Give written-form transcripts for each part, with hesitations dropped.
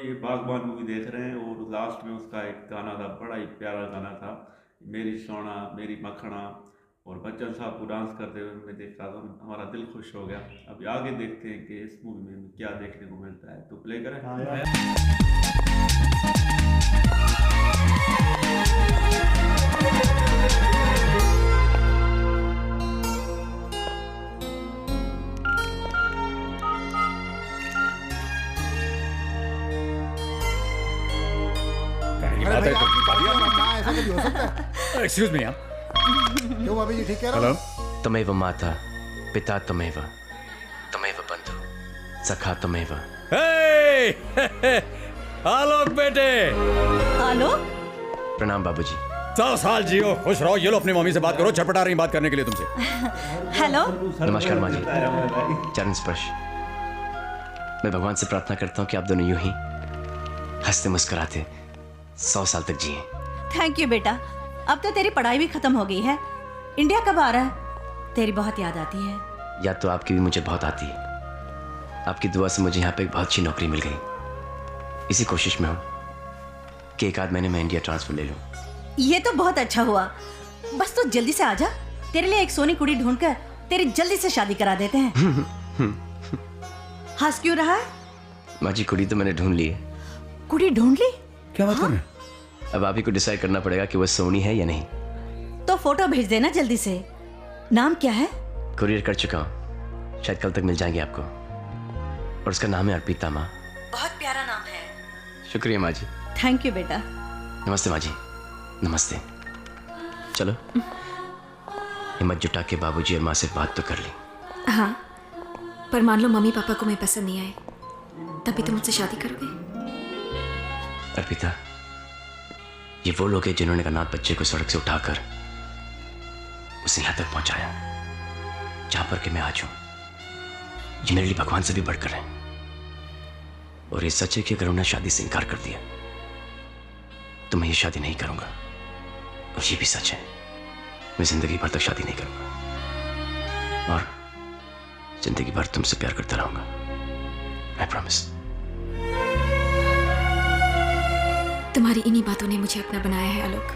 ये बागबान मूवी देख रहे हैं और लास्ट में उसका एक गाना था, बड़ा ही प्यारा गाना था, मेरी सोना मेरी मखना। और बच्चन साहब को डांस करते हुए मैं देख रहा था, हमारा दिल खुश हो गया। अभी आगे देखते हैं कि इस मूवी में क्या देखने को मिलता है, तो प्ले करें। हाँ यार। अरे भाई आपकी बढ़िया मानना है, ऐसा कभी हो सकता है? एक्सक्यूज मी आप। क्यों भाभी जी ठीक कह रहा हूँ? हेलो। तमेव माता पिता तमेव तमेव बंधु सखा तमेव। आलोक बेटे। आलोक, प्रणाम बाबूजी। 100 साल जियो, खुश रहो। ये लो अपनी मम्मी से बात करो, छटपटा रही बात करने के लिए तुमसे। हेलो। नमस्कार माँ जी। चरण स्पर्श। मैं भगवान से प्रार्थना करता हूँ कि आप दोनों यूं ही हंसते मुस्कुराते 100 साल तक जिए। थैंक यू बेटा। अब तो तेरी पढ़ाई भी खत्म हो गई है। इंडिया कब आ रहा है? तेरी बहुत याद आती है। याद तो आपकी भी मुझे बहुत आती है। आपकी दुआ से मुझे यहाँ पे एक बहुत अच्छी नौकरी मिल गई। इसी कोशिश में हूँ कि एक आध महीने में इंडिया ट्रांसफर ले लूँ। ये तो बहुत अच्छा हुआ। बस तू जल्दी से आ जा। तेरे लिए एक सोनी कुड़ी ढूंढकर तेरी जल्दी से शादी करा देते हैं। हंस क्यों रहा है? माँ जी कुड़ी तो मैंने ढूंढ ली है। कुड़ी ढूंढ ली? क्या बात कर रहे हैं? अब आप ही को डिसाइड करना पड़ेगा कि वो सोनी है या नहीं। तो फोटो भेज देना जल्दी से। नाम क्या है? कुरियर कर चुका हूँ, शायद कल तक मिल जाएंगे आपको। और उसका नाम है अर्पिता माँ। बहुत प्यारा नाम है। शुक्रिया माँ जी। थैंक यू बेटा। नमस्ते माँ जी। नमस्ते। चलो हिम्मत जुटा के बाबूजी और माँ से बात तो कर ली। हाँ, पर मान लो मम्मी पापा को मैं पसंद नहीं आए, तभी तुम मुझसे शादी करोगे? अर्पिता, ये वो लोग हैं जिन्होंने अनाथ बच्चे को सड़क से उठाकर उसे यहाँ तक पहुंचाया जहां पर कि मैं आज हूं। ये मेरे लिए भगवान से भी बढ़कर है। और ये सच है कि अगर उन्होंने शादी से इनकार कर दिया तो मैं ये शादी नहीं करूंगा। और ये भी सच है, मैं जिंदगी भर तक शादी नहीं करूंगा और जिंदगी भर तुमसे प्यार करता रहूंगा। I promise. तुम्हारी इन्हीं बातों ने मुझे अपना बनाया है आलोक।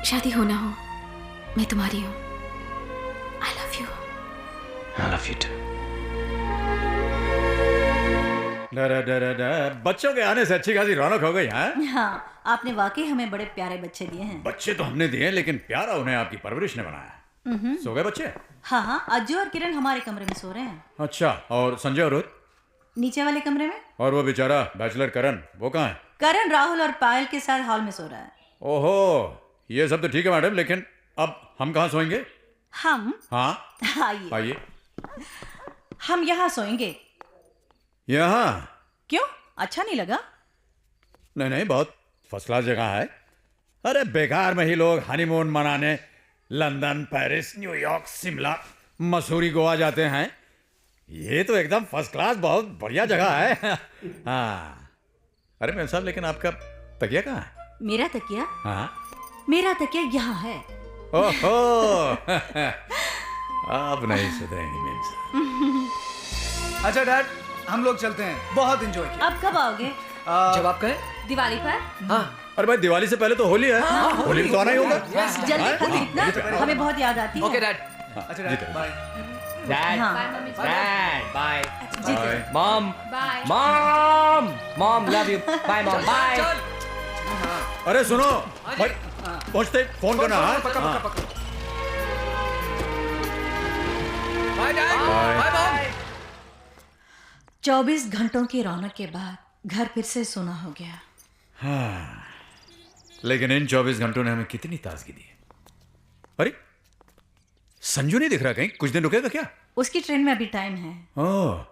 शादी हो ना हो, मैं तुम्हारी हूं। I love you. I love you too. बच्चों के आने से अच्छी खासी रौनक हो गई। हाँ, आपने वाकई हमें बड़े प्यारे बच्चे दिए हैं। बच्चे तो हमने दिए, लेकिन प्यारा उन्हें आपकी परवरिश ने बनाया। सो गए बच्चे? हाँ हाँ, अज्जू और किरण हमारे कमरे में सो रहे हैं। अच्छा, और संजय और रोहित? नीचे वाले कमरे में। और वो बेचारा बैचलर करण, वो कहाँ है? करण राहुल और पायल के साथ हॉल में सो रहा है। ओहो, ये सब तो ठीक है मैडम, लेकिन अब हम कहाँ सोएंगे? हम? हाँ आइए। आइए। हम यहाँ सोएंगे। यहाँ? क्यों, अच्छा नहीं लगा? नहीं नहीं, बहुत फर्स्ट क्लास जगह है। अरे बेकार में ही लोग हनीमून मनाने London, Paris, New York, Shimla, Mussoorie, Goa जाते हैं। ये तो एकदम फर्स्ट क्लास, बहुत बढ़िया जगह है। हाँ। अरे मेम साहब, लेकिन आपका तकिया कहाँ है? मेरा तकिया? हाँ, मेरा तकिया यहाँ है। ओहो। आप नहीं सुधरेंगी मेम साहब। अच्छा डैड, हम लोग चलते हैं, बहुत एंजॉय किया। अब कब आओगे? जब आप कहें। दिवाली पर? हाँ। अरे भाई, दिवाली से पहले तो होली है। होली में तो आना ही होगा। जल्दी खरीदना, हमें बहुत याद आती है। Okay dad. अच्छा जीते। Dad, bye. Dad, हाँ। Dad, bye. जीते। Mom, bye. Mom, Mom, love you. Bye, Mom. Bye. अरे सुनो भाई, पहुंचते फोन करना। हाँ? पक्का हाँ। पक्का पक्का। Bye dad. Bye mom. 24 घंटों की रौनक के बाद घर फिर से सोना हो गया। हाँ, लेकिन इन 24 घंटों ने हमें कितनी ताजगी दी है। अरे संजू नहीं दिख रहा कहीं, कुछ दिन रुकेगा क्या? उसकी ट्रेन में अभी टाइम है। ओह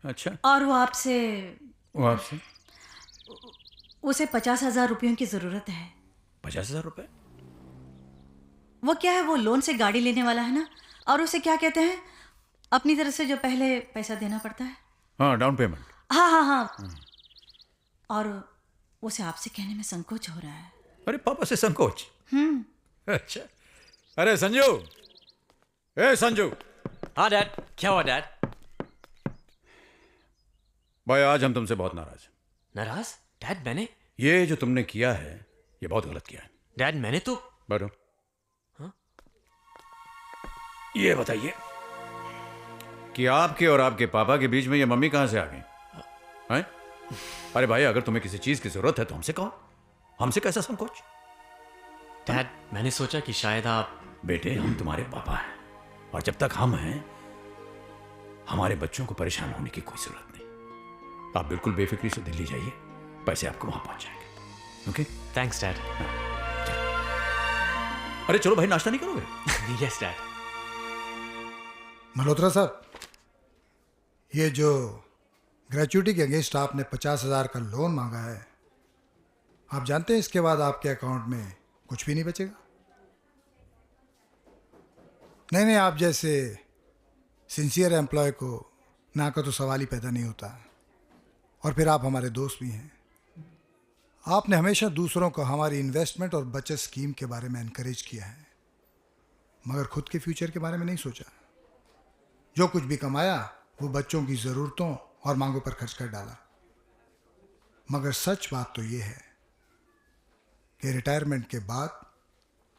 अच्छा। और वो आपसे, वो आपसे उसे 50,000 रुपयों की जरूरत है। 50,000 रुपए? वो क्या है, वो लोन से गाड़ी लेने वाला है ना, और उसे क्या कहते हैं, अपनी तरफ से जो पहले पैसा देना पड़ता है। हाँ, डाउन पेमेंट। हाँ हाँ हाँ। और उसे आपसे कहने में संकोच हो रहा है। अरे पापा से संकोच? अच्छा। अरे संजू, ए संजू। हाँ डैड, क्या हुआ डैड? भाई आज हम तुमसे बहुत नाराज हैं। नाराज? डैड मैंने ये जो तुमने किया है ये बहुत गलत किया है। डैड मैंने तो बैठो। हाँ? ये बताइए कि आपके और आपके पापा के बीच में ये मम्मी कहां से आ गई हैं? अरे भाई, अगर तुम्हें किसी चीज की जरूरत है तो हमसे कहो, हमसे कैसा संकोच। डैड मैंने सोचा कि शायद आप बेटे, हम तुम्हारे पापा हैं और जब तक हम हैं हमारे बच्चों को परेशान होने की कोई जरूरत नहीं। आप बिल्कुल बेफिक्री से दिल्ली जाइए, पैसे आपको वहां पहुंच जाएंगे। ओके? Thanks dad. अरे चलो भाई, नाश्ता नहीं करोगे? Yes dad. मल्होत्रा साहब, ये जो ग्रेचुइटी के अगेंस्ट आपने 50,000 का लोन मांगा है, आप जानते हैं इसके बाद आपके अकाउंट में कुछ भी नहीं बचेगा। नहीं, आप जैसे सिंसियर एम्प्लॉय को ना का तो सवाल ही पैदा नहीं होता। और फिर आप हमारे दोस्त भी हैं। आपने हमेशा दूसरों को हमारी इन्वेस्टमेंट और बचत स्कीम के बारे में एनकरेज किया है, मगर खुद के फ्यूचर के बारे में नहीं सोचा। जो कुछ भी कमाया वो बच्चों की ज़रूरतों और मांगों पर खर्च कर डाला। मगर सच बात तो ये है कि रिटायरमेंट के बाद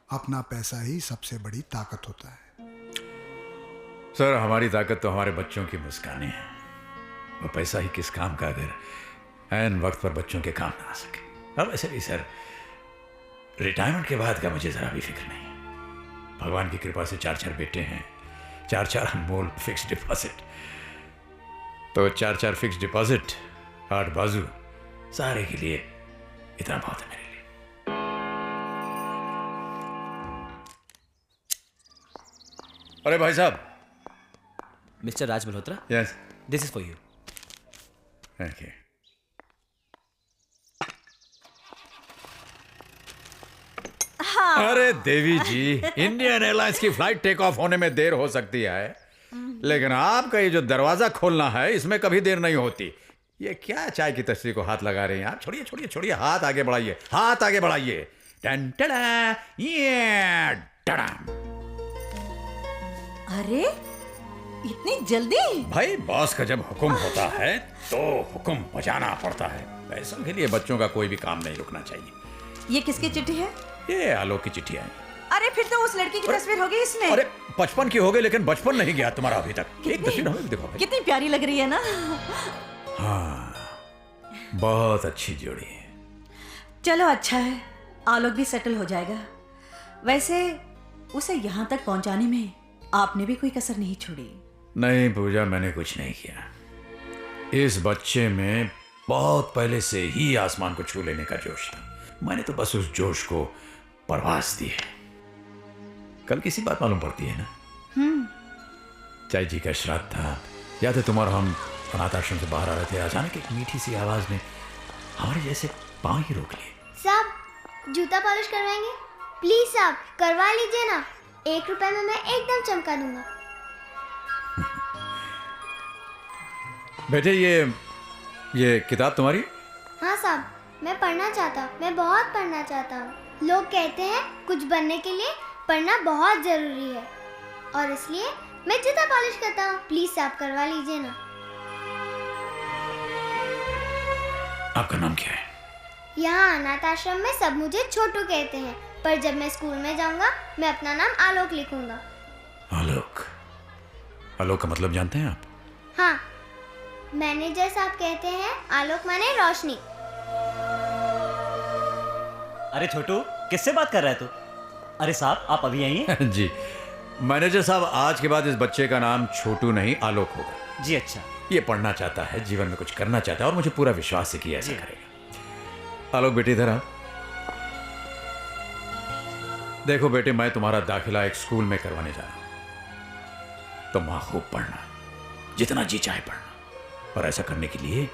अपना पैसा ही सबसे बड़ी ताकत होता है। सर, हमारी ताकत तो हमारे बच्चों की मुस्कानें हैं। वो पैसा ही किस काम का अगर ऐन वक्त पर बच्चों के काम ना आ सके। अब ऐसे भी सर, रिटायरमेंट के बाद का मुझे जरा भी फिक्र नहीं। भगवान की कृपा से 4 बेटे हैं, 4 अनमोल फिक्स डिपॉजिट। तो 4 फिक्स डिपॉजिट, 8 बाजू, सारे के लिए इतना बहुत है मेरे लिए। अरे भाई साहब। Mister Raj Malhotra, yes, this is for you. Thank you. अरे देवी जी, इंडियन एयरलाइंस की फ्लाइट टेक ऑफ होने में देर हो सकती है, लेकिन आपका ये जो दरवाजा खोलना है इसमें कभी देर नहीं होती। ये क्या चाय की तस्वीर को हाथ लगा रहे हैं आप? छोड़िए छोड़िए छोड़िए, हाथ आगे बढ़ाइए, हाथ आगे बढ़ाइए। टन टड़ा, ये टड़ाम। अरे इतनी जल्दी? भाई, बॉस का जब हुक्म होता है तो हुक्म बजाना पड़ता है। पैसों के लिए बच्चों का कोई भी काम नहीं रुकना चाहिए। ये किसकी चिट्ठी है? ये आलोक की चिट्ठी आई। अरे फिर तो उस लड़की की तस्वीर होगी इसमें। अरे 55 की हो गई, लेकिन बचपन नहीं गया तुम्हारा अभी तक। एक तस्वीर हमें भी दिखाओ भाई। कितनी प्यारी लग रही है ना। हाँ, बहुत अच्छी जोड़ी है। चलो अच्छा है, आलोक भी सेटल हो जाएगा। वैसे उसे यहाँ तक पहुँचाने में आपने भी कोई कसर नहीं छोड़ी। नहीं पूजा, मैंने कुछ नहीं किया। इस बच्चे में बहुत पहले से ही आसमान को छू लेने का जोश था। मैंने तो बस उस जोश को परवास दी है। कल किसी बात मालूम पड़ती है ना? चाय जी का श्राद्ध था, याद है? तुम और हम अनाथ आश्रम से बाहर आ रहे थे, अचानक एक मीठी सी आवाज ने हमारे जैसे पांव ही रोक लिए। साहब, जूता पॉलिश करवाएंगे? प्लीज साहब, करवा लीजिए ना। 1 रुपए में मैं एकदम चमका दूंगा। बेटे, ये किताब तुम्हारी? हाँ साहब, मैं पढ़ना चाहता, मैं बहुत पढ़ना चाहता हूँ। लोग कहते हैं कुछ बनने के लिए पढ़ना बहुत जरूरी है, और इसलिए मैं जूता पॉलिश करता हूँ। प्लीज साहब, करवा लीजिए ना। आपका नाम क्या है? यहाँ अनाथ आश्रम में सब मुझे छोटू कहते हैं, पर जब मैं स्कूल में जाऊंगा मैं अपना नाम आलोक लिखूंगा। आलोक? आलोक का मतलब जानते हैं आप? हाँ, मैनेजर साहब कहते हैं आलोक माने रोशनी। अरे छोटू, किससे बात कर रहा है तू? अरे साहब, आप अभी आइए। जी मैनेजर साहब, आज के बाद इस बच्चे का नाम छोटू नहीं आलोक होगा। जी अच्छा। ये पढ़ना चाहता है, जीवन में कुछ करना चाहता है, और मुझे पूरा विश्वास है कि ऐसा करेगा। आलोक बेटे, इधर आ। देखो बेटे, मैं तुम्हारा दाखिला एक स्कूल में करवाने जा रहा हूं। तो मां खूब पढ़ना, जितना जी चाहे पढ़ना, और ऐसा करने के लिए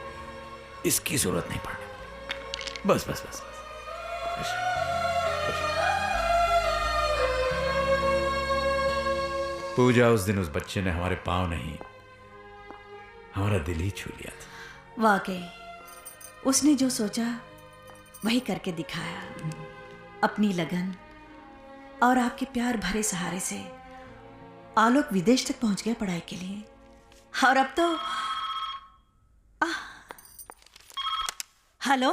इसकी जरूरत नहीं पड़ने वाली। बस बस बस बस। पूजा, उस दिन उस बच्चे ने हमारे पांव नहीं, हमारा दिल ही छू लिया था। वाकई उसने जो सोचा वही करके दिखाया। अपनी लगन और आपके प्यार भरे सहारे से आलोक विदेश तक पहुंच गया पढ़ाई के लिए, और अब तो हेलो।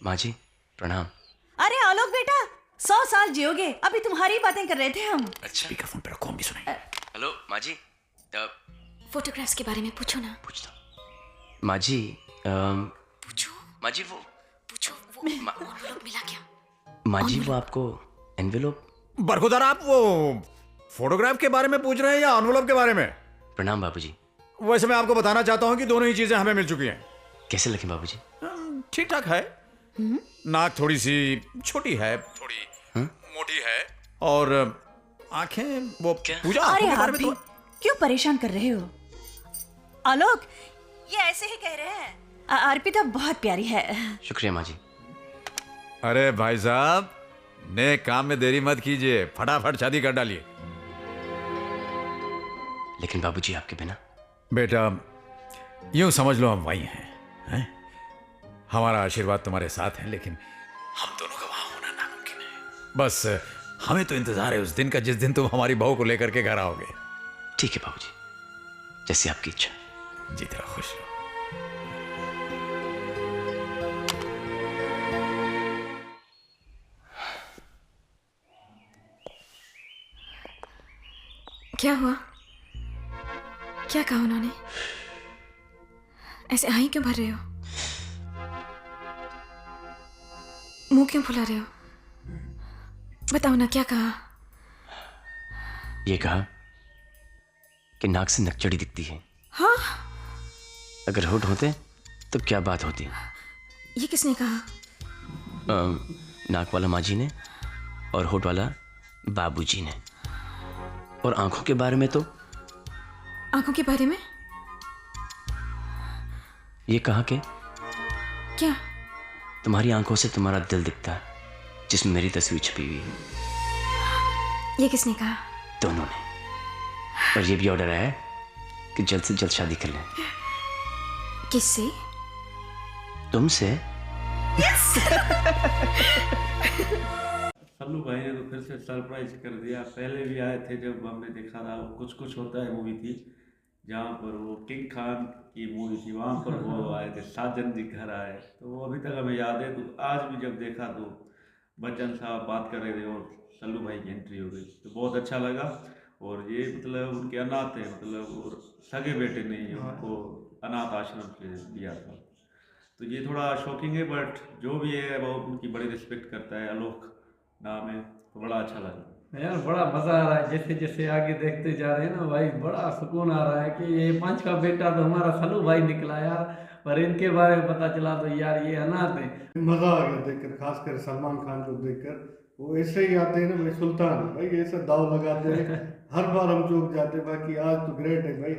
माँ जी प्रणाम। अरे आलोक बेटा, 100 साल जियोगे। अभी तुम्हारी बातें कर रहे थे हम। स्पीकर फोन पे रखो, हम भी सुनेंगे। हेलो माँ जी। फोटोग्राफ्स के बारे में पूछो ना। पूछता हूँ माँ जी। पूछो माँ जी वो एनवेलप मिला क्या? माँ जी वो आपको एनवेलोप। बरखुदार, आप वो फोटोग्राफ के बारे में पूछ रहे हैं या एनवेलप के बारे में? प्रणाम बाबूजी। वैसे मैं आपको बताना चाहता हूँ कि दोनों ही चीजें हमें मिल चुकी हैं। कैसे लगे बाबूजी? ठीक ठाक है। नाक थोड़ी सी छोटी है, थोड़ी मोटी है, और आंखें वो पूजा अरे आंखों के आप बारे में भी क्यों परेशान कर रहे हो? आलोक ये ऐसे ही कह रहे हैं। अर्पिता बहुत प्यारी है। शुक्रिया माँ जी। अरे भाई साहब, नए काम में देरी मत कीजिए, फटाफट शादी कर डालिए। लेकिन बाबूजी आपके बिना। बेटा यूं समझ लो हम वही हैं? हमारा आशीर्वाद तुम्हारे साथ है, लेकिन हम दोनों का वहां होना नामुमकिन है। बस हमें तो इंतजार है उस दिन का जिस दिन तुम हमारी बहू को लेकर के घर आओगे। ठीक है बाबूजी, जैसी आपकी इच्छा। जीते रहो, खुश रहो। क्या हुआ? क्या कहा उन्होंने? ऐसे आही क्यों भर रहे हो? मुंह क्यों फुला रहे हो? बताओ ना, क्या कहा? ये कहा कि नाक से नकचड़ी दिखती है। हाँ? अगर होठ होते तो क्या बात होती। ये किसने कहा? नाक वाला माँ जी ने और होठ वाला बाबूजी ने। और आंखों के बारे में तो आंखों के बारे में ये कहा कि क्या? तुम्हारी आंखों से तुम्हारा दिल दिखता है, जिसमें मेरी तस्वीर छपी हुई है। ये किसने कहा? दोनों ने। और ये भी ऑर्डर आया है कि जल्द से जल्द शादी कर लें। किससे? तुमसे। सल्लू भाई ने तो फिर से सरप्राइज कर दिया। पहले भी आए थे जब हमने देखा था, वो कुछ कुछ होता है मूवी थी, जहाँ पर वो किंग खान की मूवी थी, वहाँ पर वो आए थे, साजन जी घर आए। तो वो अभी तक हमें याद है। तो आज भी जब देखा तो बच्चन साहब बात कर रहे थे और सल्लू भाई की एंट्री हो गई, तो बहुत अच्छा लगा। और ये मतलब उनके अनाथ है, मतलब और सगे बेटे ने उनको अनाथ आश्रम से दिया था। तो ये थोड़ा शॉकिंग है, बट जो भी है वो उनकी बड़ी रिस्पेक्ट करता है। आलोक नाम है, तो बड़ा अच्छा लगा यार। बड़ा मज़ा आ रहा है, जैसे जैसे आगे देखते जा रहे हैं ना भाई, बड़ा सुकून आ रहा है कि ये पांचवा बेटा तो हमारा सल्लू भाई निकला यार। पर इनके बारे में पता चला तो यार ये अनाथ है। मज़ा आ गया देखकर, खासकर सलमान खान को देखकर। वो ऐसे ही आते हैं ना भाई, सुल्तान भाई ऐसा दाव लगाते हैं हर बार हम चूक जाते हैं। बाकी आज तो ग्रेट है भाई।